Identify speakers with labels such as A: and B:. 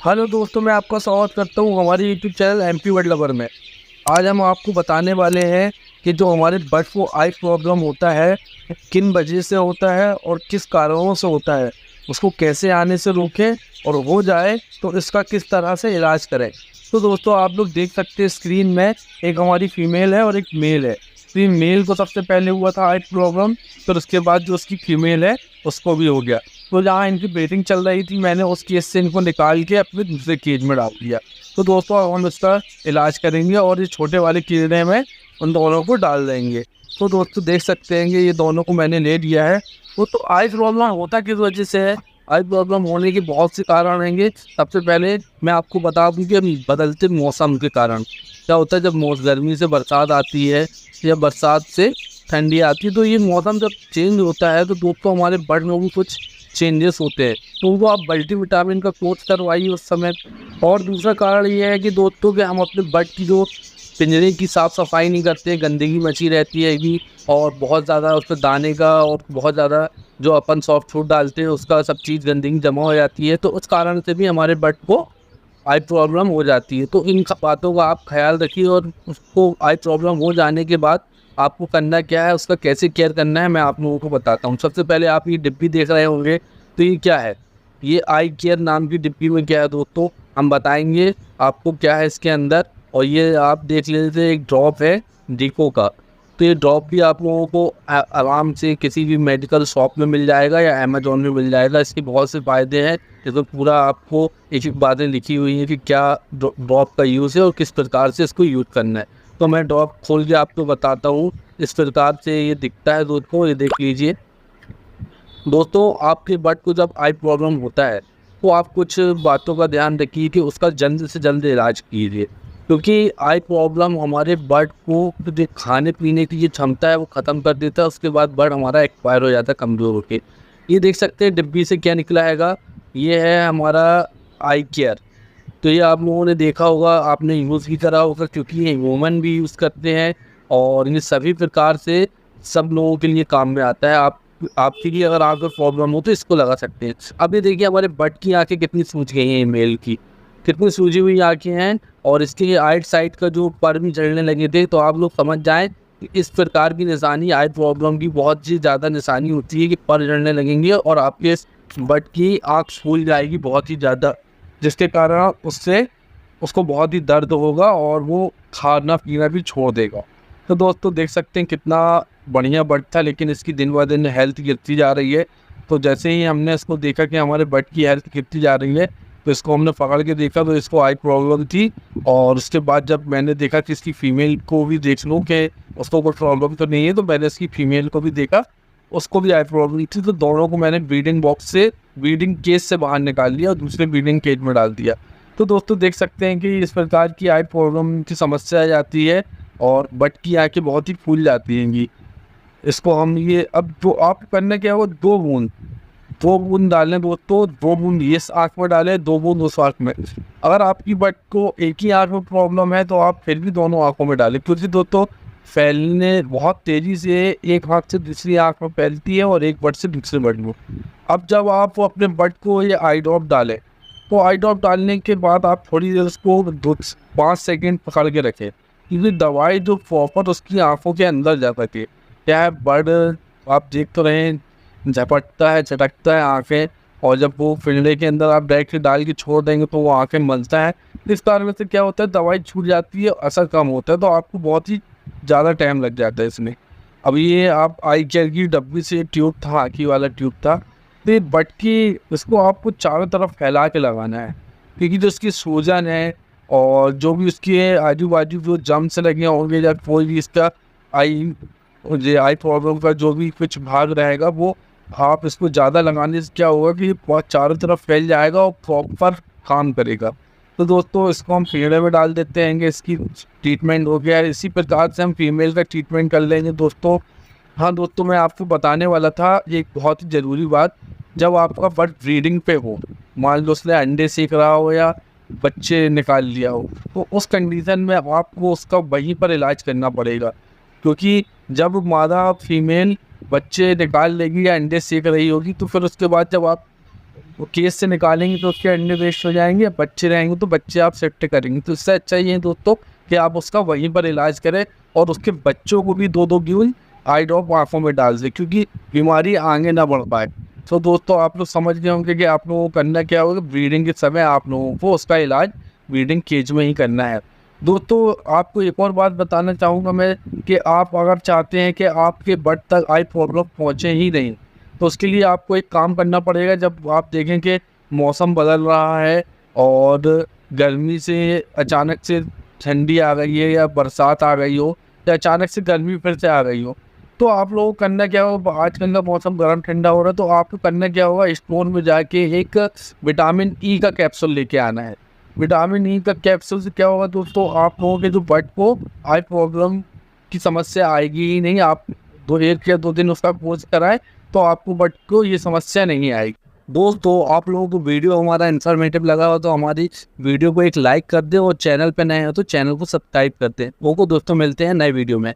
A: Hello दोस्तों, मैं आपका स्वागत करता हूं हमारे YouTube channel MP world lover में। आज हम आपको बताने वाले हैं कि जो हमारे बर्ड को आई प्रॉब्लम होता है वो किन वजह से होता है और किस कारणों से होता है, उसको कैसे आने से रोकें और हो जाए तो इसका किस तरह से इलाज करें। तो दोस्तों, आप लोग देख सकते हैं स्क्रीन में एक हमारी फीमेल है और एक मेल है। तो ये मेल को सबसे पहले हुआ था आई प्रॉब्लम, फिर उसके बाद जो उसकी फीमेल है उसको भी हो गया। तो जहाँ इनकी ब्रीडिंग चल रही थी, मैंने उस केस से इनको निकाल के अपने दूसरे केज में डाल दिया। तो दोस्तों, अब हम इसका इलाज करेंगे और ये छोटे वाले कीड़े में उन दोनों को डाल देंगे। तो दोस्तों, देख सकते हैं कि ये दोनों को मैंने ले लिया है। तो आई प्रॉब्लम होता किस वजह से है? आई प्रॉब्लम होने के बहुत से कारण रहेंगे। सबसे पहले मैं आपको बता दूं कि बदलते मौसम के कारण क्या होता है। जब गर्मी से बरसात आती है या बरसात से ठंडी आती है, तो ये मौसम जब चेंज होता है तो दोस्तों हमारे बर्ड में भी कुछ चेंजेस होते हैं। तो वो आप मल्टीविटामिन का कोर्स करवाइए उस समय। और दूसरा कारण ये है कि दोस्तों कि हम अपने बर्ड की जो पिंजरे की साफ़ सफाई नहीं करते, गंदगी मची रहती है कि और बहुत ज़्यादा उस पर दाने का और बहुत ज़्यादा जो अपन सॉफ्ट फूड डालते हैं उसका सब चीज़ गंदगी जमा हो जाती है। तो उस कारण से भी हमारे बर्ड को आई प्रॉब्लम हो जाती है। तो इन बातों का आप ख्याल रखिए और उसको आई प्रॉब्लम हो जाने के बाद आपको करना क्या है, उसका कैसे केयर करना है, मैं आप लोगों को बताता हूँ। सबसे पहले आप ये डिब्बी देख रहे होंगे, तो ये क्या है? ये आई केयर नाम की डिब्बी में क्या है दोस्तों, हम बताएंगे आपको क्या है इसके अंदर। और ये आप देख लीजिए, एक ड्रॉप है डीको का। तो ये ड्रॉप भी आप लोगों को आराम से किसी भी मेडिकल शॉप में मिल जाएगा या अमेजोन में मिल जाएगा। इसके बहुत से फ़ायदे हैं, इसमें पूरा आपको एक एक बातें लिखी हुई हैं कि क्या ड्रॉप का यूज़ है और किस प्रकार से इसको यूज़ करना है। तो मैं ड्रॉप खोल के आपको बताता हूँ। इस प्रकार से ये दिखता है दोस्तों, ये देख लीजिए। दोस्तों, आपके बर्ड को जब आई प्रॉब्लम होता है तो आप कुछ बातों का ध्यान रखिए कि उसका जल्द से जल्द इलाज कीजिए, क्योंकि आई प्रॉब्लम हमारे बर्ड को जो खाने पीने की जो क्षमता है वो ख़त्म कर देता है। उसके बाद बर्ड हमारा एक्सपायर हो जाता है कमज़ोर होकर। ये देख सकते हैं डिब्बी से क्या निकला हैगा, ये है हमारा आई केयर। तो ये आप लोगों ने देखा होगा, आपने यूज़ भी करा होगा, क्योंकि ये ह्यूमन भी यूज़ करते हैं और ये सभी प्रकार से सब लोगों के लिए काम में आता है। आपकी भी अगर आँख में प्रॉब्लम हो तो इसको लगा सकते हैं। अब ये देखिए, हमारे बर्ड की आँखें कितनी सूज गई हैं, मेल की कितनी सूजी हुई आँखें हैं। और इसके आइट साइड का जो पर भी झड़ने लगे थे। तो आप लोग समझ जाएँ कि इस प्रकार की निशानी आई प्रॉब्लम की बहुत ही ज़्यादा निशानी होती है कि पर झड़ने लगेंगे और आपके बर्ड की आँख फूल जाएगी बहुत ही ज़्यादा, जिसके कारण उसको बहुत ही दर्द होगा और वो खाना पीना भी छोड़ देगा। तो दोस्तों, देख सकते हैं कितना बढ़िया बर्ड था, लेकिन इसकी दिन ब दिन हेल्थ गिरती जा रही है। तो जैसे ही हमने इसको देखा कि हमारे बर्ड की हेल्थ गिरती जा रही है, तो इसको हमने पकड़ के देखा तो इसको आई प्रॉब्लम थी। और उसके बाद जब मैंने देखा कि इसकी फ़ीमेल को भी देख लूँ कि उसको कोई प्रॉब्लम तो नहीं है, तो मैंने इसकी फ़ीमेल को भी देखा, उसको भी आई प्रॉब्लम थी। तो दोनों को मैंने ब्रीडिंग बॉक्स से, ब्रीडिंग केज से बाहर निकाल लिया और दूसरे ब्रीडिंग केज में डाल दिया। तो दोस्तों, देख सकते हैं कि इस प्रकार की आई प्रॉब्लम की समस्या आ जाती है और बर्ड की आँखें बहुत ही फूल जाती हैं। इसको हम ये अब जो आप करना क्या हो, 2 बूंद डालें दोस्तों। 2 बूंद इस आँख में डालें, 2 बूंद उस आँख में। अगर आपकी बर्ड को एक ही आँख में प्रॉब्लम है तो आप फिर भी दोनों आँखों में डालें, क्योंकि दोस्तों फैलने बहुत तेज़ी से एक आँख से दूसरी आँख में फैलती है और एक बर्ड से दूसरे बर्ड में। अब जब आप अपने बर्ड को ये आई ड्रॉप डालें, तो आई ड्रॉप डालने के बाद आप थोड़ी देर उसको 5 सेकेंड पकड़ के रखें, क्योंकि दवाई जो प्रॉपर उसकी आँखों के अंदर जा सके। क्या है, बर्ड आप देख तो रहे हैं, झपटता है, झटकता है आँखें, और जब वो पिंजरे के अंदर आप डायरेक्ट डाल के छोड़ देंगे तो वो आँखें मलता है। इस कारण से क्या होता है, दवाई छूट जाती है, असर कम होता है, तो आपको बहुत ही ज़्यादा टाइम लग जाता है इसमें। अब ये आप आई केयर की डब्बी से ट्यूब था, आँखी वाला ट्यूब था, तो ये बट की इसको आपको चारों तरफ फैला के लगाना है, क्योंकि जो उसकी सूजन है और जो भी उसके आजू बाजू जो जम्स लगे होंगे या कोई भी इसका आई प्रॉब्लम का जो भी कुछ भाग रहेगा, वो आप इसको ज़्यादा लगाने से क्या होगा कि बहुत चारों तरफ फैल जाएगा और प्रॉपर काम करेगा। तो दोस्तों, इसको हम पिंजरे में डाल देते हैं कि इसकी ट्रीटमेंट हो गया। इसी प्रकार से हम फीमेल का ट्रीटमेंट कर लेंगे दोस्तों। हाँ दोस्तों, मैं आपको बताने वाला था एक बहुत ही ज़रूरी बात। जब आपका बर्ड ब्रीडिंग पे हो, मान लो उसने अंडे सेक रहा हो या बच्चे निकाल लिया हो, तो उस कंडीशन में आपको उसका वहीं पर इलाज करना पड़ेगा, क्योंकि जब मादा फीमेल बच्चे निकाल लेगी या अंडे सेक रही होगी, तो फिर उसके बाद जब आप वो केस से निकालेंगे तो उसके अंडे वेस्ट हो जाएंगे, बच्चे रहेंगे तो बच्चे आप शिफ्ट करेंगे। तो इससे अच्छा ये है दोस्तों कि आप उसका वहीं पर इलाज करें और उसके बच्चों को भी 2-2 ग्यूल आई ड्रॉप आँखों में डाल दें, क्योंकि बीमारी आगे ना बढ़ पाए। तो दोस्तों आप लोग समझ गए होंगे कि आप लोगों को करना क्या होगा। ब्रीडिंग के समय आप लोगों को उसका इलाज ब्रीडिंग केज में ही करना है। दोस्तों आपको एक और बात बताना चाहूँगा मैं कि आप अगर चाहते हैं कि आपके बट तक आई प्रॉब्लम पहुँचे ही नहीं, तो उसके लिए आपको एक काम करना पड़ेगा। जब आप देखें कि मौसम बदल रहा है और गर्मी से अचानक से ठंडी आ गई है या बरसात आ गई हो या अचानक से गर्मी फिर से आ गई हो, तो आप लोगों को करना क्या होगा। आजकल का मौसम गर्म ठंडा हो रहा है, तो आपको करना क्या होगा, स्टोर में जाके एक विटामिन ई का कैप्सूल लेके आना है। विटामिन ई का कैप्सूल से क्या होगा दोस्तों, आप लोगों के जो बट को आई प्रॉब्लम की समस्या आएगी ही नहीं। आप 1 या 2 दिन उसका कोर्स कराएं तो आपको बट को ये समस्या नहीं आएगी। दोस्तों आप लोगों को वीडियो हमारा इन्फॉर्मेटिव लगा हो तो हमारी वीडियो को एक लाइक कर दें और चैनल पे नए हो तो चैनल को सब्सक्राइब कर दें। वो को दोस्तों मिलते हैं नए वीडियो में।